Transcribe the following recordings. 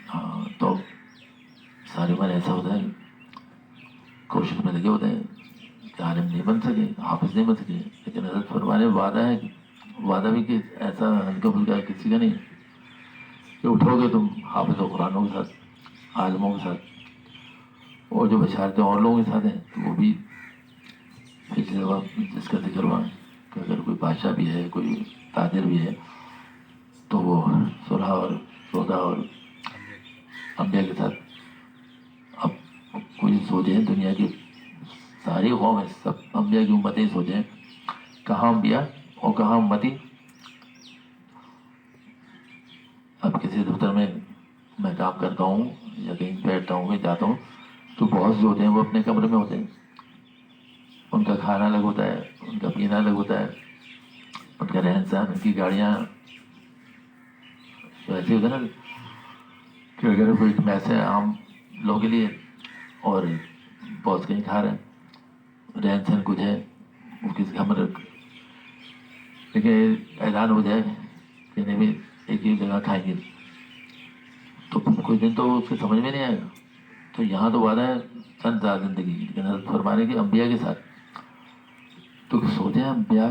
ہاں تو سارے عمر ایسا ہوتا ہے کوشش میں لگے ہوتے ہیں کہ عالم نہیں بن سکے، حافظ نہیں بن سکے، لیکن حضرت فرمانے وعدہ ہے، وعدہ بھی کہ ایسا ہلکا پھلکا کسی کا نہیں کہ اٹھو گے تم حافظ و قرآنوں کے ساتھ، عالموں کے ساتھ، اور جو بشارتیں اور لوگوں کے ساتھ ہیں تو وہ بھی پچھلے وقت جس کا ذکر ہوا کہ اگر کوئی بادشاہ بھی ہے، کوئی تاجر بھی ہے، تو وہ صلح اور سودا اور انبیاء کے ساتھ. اب کوئی سوچیں دنیا کی ساری قوم ہے، سب انبیاء کی امتیں سوچیں کہاں انبیاء اور کہاں امتی. اب کسی دفتر میں کام کرتا ہوں یا کہیں بیٹھتا ہوں کہیں جاتا ہوں تو بہت سے ہوتے ہیں وہ اپنے کمرے میں ہوتے ہیں، ان کا کھانا الگ ہوتا ہے، ان کا پینا الگ ہوتا ہے، ان کا رہن سہن، ان کی گاڑیاں. تو ایسے ہوتا ہے نا کہ اگر کوئی میسے عام لوگوں کے لیے اور بہت کہیں کھا رہے ہیں، رہن سہن کچھ ہے، وہ کسی کمرے، لیکن اعلان ہو جائے کہ نہیں بھی ایک ہی جگہ کھائیں گے تو کچھ دن تو اس کے سمجھ میں نہیں آئے گا. تو یہاں تو وعدہ ہے چند سال زندگی کی، لیکن حضرت فرمانے کی انبیاء کے ساتھ تو سوچیں انبیاء،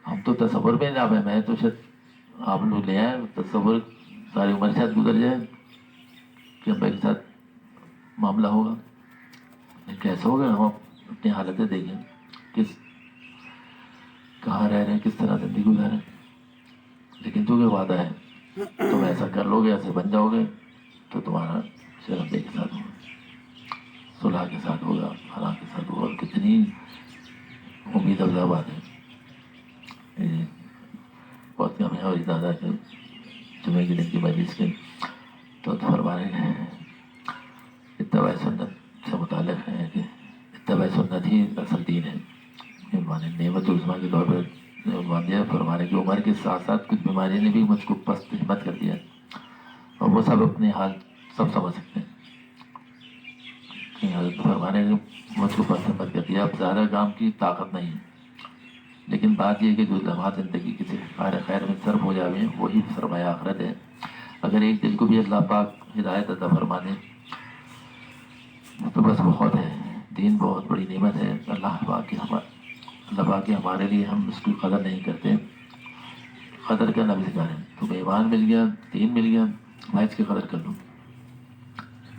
ہم تو تصور میں نہ آئے. میں تو شاید آپ لوگ لے آئے تصور، ساری عمر شاید گزر جائے کہ انبیاء کے ساتھ معاملہ ہوگا. لیکن کیسا ہوگا؟ ہم اپنی حالتیں دیکھیں، کہاں رہ رہے ہیں، کس طرح زندگی گزارے ہیں. لیکن چونکہ وعدہ ہے تم ایسا کر لو گے، ایسے بن جاؤ گے تو تمہارا شر انبیاء کے ساتھ ہوگا، صلح کے ساتھ ہوگا، فلاں کے ساتھ ہوگا. اور کتنی امید افزا بات ہے. بہت کم ہے. اور دادا کے جمعے کے دن کی مجلس کے تو فرمانے ہیں اتباع سنت سے متعلق ہے کہ اتباع سنت ہی اصل دین ہے. نعمت العظمیٰ کے دور پر فرمانے کی عمر کے ساتھ ساتھ کچھ بیماری نے بھی مجھ کو پست ہمت کر دیا، اور وہ سب اپنے حال سب سمجھ سکتے ہیں کہ حضرت فرمانے نے مجھ کو پست ہمت کر دیا. اب زیادہ کام کی طاقت نہیں ہے، لیکن بات یہ ہے کہ جو لمحات زندگی کسی خیر میں صرف ہو جاوے وہی سرمایہ آخرت ہے. اگر ایک دل کو بھی اللہ پاک ہدایت عطا فرما دے تو بس بہت ہے. دین بہت بڑی نعمت ہے اللہ پاک کی ہمارے لیے. ہم اس کی قدر نہیں کرتے، قدر کرنا بھی سکھا رہے ہیں. تمہیں ایمان مل گیا، دین مل گیا، بھائی اس کی قدر کر لو.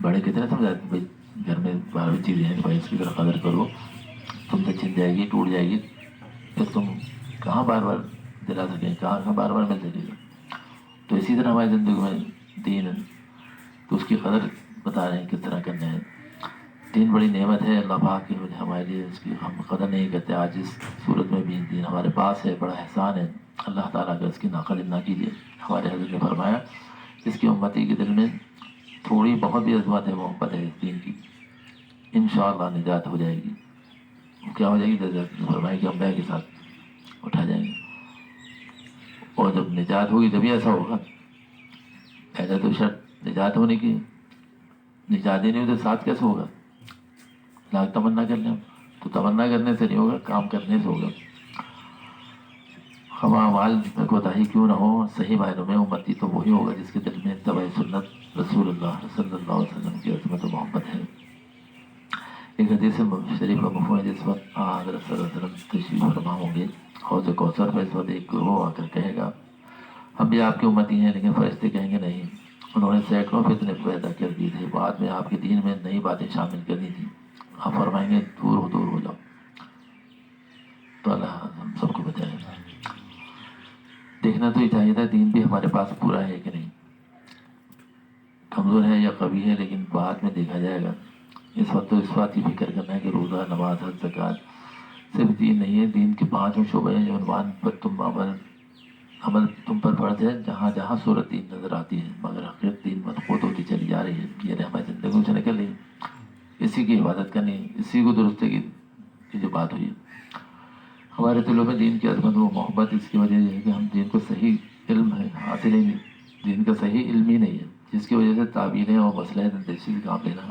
بڑے کتنے سمجھاتے ہیں بھائی گھر میں 12 چیزیں ہیں، بھائی اس کی قدر کرو، تم سے چھن جائے گی، ٹوٹ جائے گی، پھر تم کہاں بار بار دلا سکیں، کہاں بار بار مل سکے گا. تو اسی طرح ہماری زندگی میں دین تو اس کی قدر بتا رہے ہیں کس طرح کرنا ہے. دین بڑی نعمت ہے اللہ پاک کی ہمارے لیے، اس کی ہم قدر نہیں کرتے. آج اس صورت میں بھی دین ہمارے پاس ہے، بڑا احسان ہے اللہ تعالیٰ کا، اس کی ناقدر نہ کیجیے. ہمارے حضرت نے فرمایا اس کی امتی کے دل میں تھوڑی بہت بھی عظمت ہے، محبت ہے اس دین کی، انشاءاللہ نجات ہو جائے گی. کیا ہو جائے گی؟ حضرت نے فرمایا کہ انبیاء کے ساتھ اٹھا جائیں گے. اور جب نجات ہوگی تبھی ایسا ہوگا. ایسا تو شرط نجات ہونے کی، نجات ہی نہیں ہوتے ساتھ کیسے ہوگا؟ لاکھ تمنا کر لیں تو تمنا کرنے سے نہیں ہوگا، کام کرنے سے ہوگا. ہم اعمال میں کوتاہی کیوں نہ ہو، صحیح معنوں میں امتی تو وہی ہوگا جس کے دل میں اتباع سنت رسول اللہ صلی اللہ علیہ وسلم کی عظمت و محبت ہے. ایک حدیث شریف کا مفہوم ہے جس وقت حضرت صلی اللہ علیہ وسلم تشریف فرما ہوں گے حوض کوثر پر، اس وقت ایک گروہ آ کر کہے گا ہم بھی آپ کی امتی ہیں، لیکن فرشتے کہیں گے نہیں، انہوں نے سینکڑوں فتنے پیدا کر دی تھے، بعد میں آپ کے دین میں نئی باتیں شامل کرنی تھی. آپ فرمائیں گے دور ہو جاؤ. تو اللہ ہم سب کو بچائے. دیکھنا تو یہ چاہیے تھا دین بھی ہمارے پاس پورا ہے کہ نہیں، کمزور ہے یا قوی ہے، لیکن بعد میں دیکھا جائے گا. اس وقت تو اس بات کی فکر کرنا ہے کہ روزہ، نماز، حج، زکوٰۃ صرف دین نہیں ہے. دین کے 5 شعبے ہیں جو عنوان پر تم عمل تم پر فرض ہے، جہاں جہاں صورت دین نظر آتی ہے، مگر حقیقت دین مضبوط ہوتی چلی جا رہی ہے. یہ ہماری زندگیوں سے نکل رہی، اسی کی حفاظت کرنی، اسی کو درست کی جو بات ہوئی ہے. ہمارے دلوں میں دین کی عظمت و محبت اس کی وجہ یہ ہے کہ ہم دین کو صحیح علم ہے حاصل ہی نہیں، دین کا صحیح علم ہی نہیں ہے، جس کی وجہ سے تعبیریں اور مسئلہ اندیشی سے کام لینا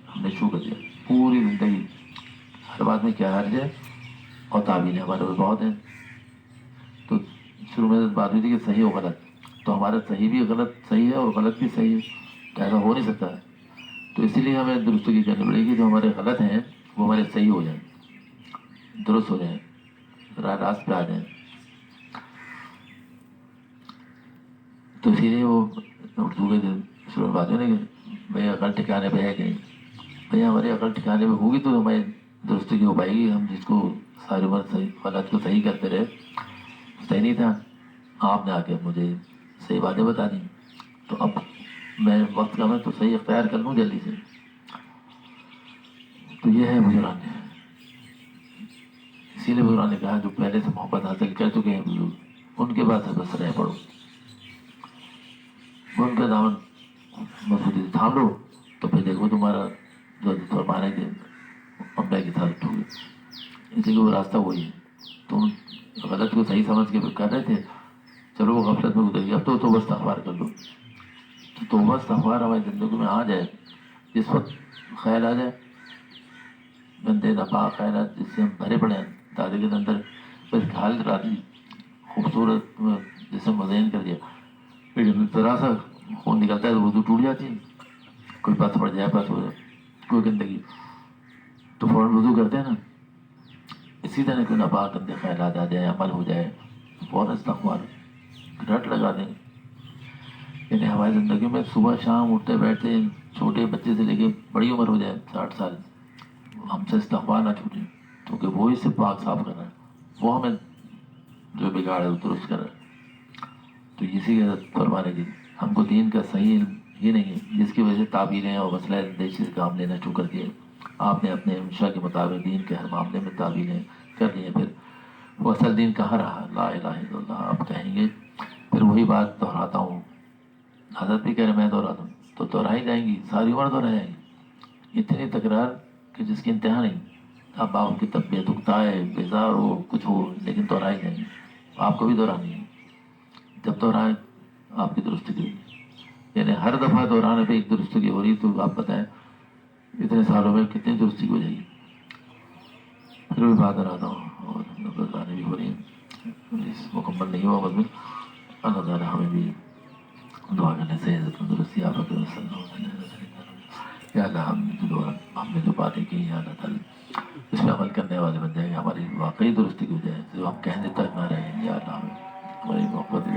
ہم نے شروع کر دیا. پوری زندگی ہر بات میں کیا حرج ہے، اور تعبیریں ہمارے پاس بہت ہیں. تو شروع میں بات ہوئی تھی کہ صحیح و غلط، تو ہمارا صحیح بھی غلط صحیح ہے اور غلط بھی صحیح ہے. تو ایسا ہو نہیں سکتا ہے. تو اسی لیے ہمیں درستگی کرنی پڑے گی. جو ہمارے غلط ہیں وہ ہمارے صحیح ہو جائیں, درست ہو جائیں, راست پہ آ جائیں. تو اسی لیے وہ اردو کے شروع بات ہے نا کہ بھائی عقل ٹھکانے پہ ہے کہیں. بھائی ہماری عقل ٹھکانے پہ ہوگی تو ہماری درستگی ہو پائے گی. ہم جس کو ساری عمر صحیح غلط کو صحیح کرتے رہے, صحیح نہیں تھا, آپ نے آ کے مجھے صحیح باتیں بتا دی, تو اب میں وقت کا میں تو صحیح اختیار کر لوں جلدی سے. تو یہ ہے بزرگان نے, اسی لیے بزرگان نے کہا جو پہلے سے محبت حاصل کر چکے ہیں بزرگ, ان کے بعد سے بس رہ پڑو, ان کا دامن مضبوطی سے تھام لو, تو پھر دیکھو تمہارا جو فرمانے کے امبیا کے ساتھ اٹھو گے. اسی لیے وہ راستہ وہی ہے. تم غلط کو صحیح سمجھ کے کر رہے تھے, چلو وہ غفلت میں گزر گیا, اب تو توبہ استغفار کر لو. تو توبہ استغفار ہماری زندگی میں آ جائے, جس وقت خیال آ جائے, گندے ناپاک خیالات جس سے ہم بھرے پڑے ہیں دادے کے اندر, بس حال راتی خوبصورت جسے مزین کر دیا, پھر جب ذرا سا خون نکلتا ہے تو وضو ٹوٹ جاتی ہے. کوئی پتھ پڑ جائے, پتھ ہو جائے, کوئی گندگی, تو فوراً وضو کرتے ہیں نا. اسی طرح کوئی ناپاک گندے خیالات آ جائے, عمل ہو جائے, فوراً استغفار رٹ لگا دیں. یعنی ہماری زندگی میں صبح شام اٹھتے بیٹھتے, چھوٹے بچے سے لے کے بڑی عمر ہو جائے 60 سال, ہم سے استغفار نہ چھوٹے, کیونکہ وہ اس سے پاک صاف کر رہا ہے, وہ ہمیں جو بگاڑ ہے وہ درست کر رہا ہے. تو اسی کے فرمانے کی ہم کو دین کا صحیح علم ہی نہیں ہے, جس کی وجہ سے تعبیریں اور مسئلہ دیشی سے کام لینا شروع کر دیا. آپ نے اپنے منشا کے مطابق دین کے ہر معاملے میں تعبیریں کر لی ہیں. پھر وہ اصل دین کہاں رہا؟ لا الہ الا اللہ. آپ کہیں گے, پھر وہی بات دہراتا ہوں, حضرت بھی کہہ رہے میں دہراتا ہوں, تو دہرائی جائیں گی, ساری عمر دہرائی جائیں گی. اتنی تکرار کہ جس کی انتہا نہیں. اب آپ کی طبیعت اکتا ہے, بیزار ہو, کچھ ہو, لیکن دہرائی جائیں گی. آپ کو بھی دہرانی ہے. جب دہرائیں آپ کی درستگی ہوگی. یعنی ہر دفعہ دہرانے پہ ایک درستگی ہو رہی, تو آپ بتائیں اتنے سالوں میں کتنی درستگی ہو جائے گی. پھر بھی بات رہتا ہوں, اور بتانے بھی ہو رہی ہیں, اس مکمل نہیں ہوا مضمون. اللہ تعالیٰ ہمیں بھی دعا کرنے سے تندرستی عافیت یا اللہ, ہم نے جو باتیں کی یا اللہ تعالیٰ اس پہ عمل کرنے والے بن جائیں گے, ہماری واقعی درستی ہو جائے, جو ہم کہنے تک نہ رہیں. یا اللہ ہمیں ہماری محبت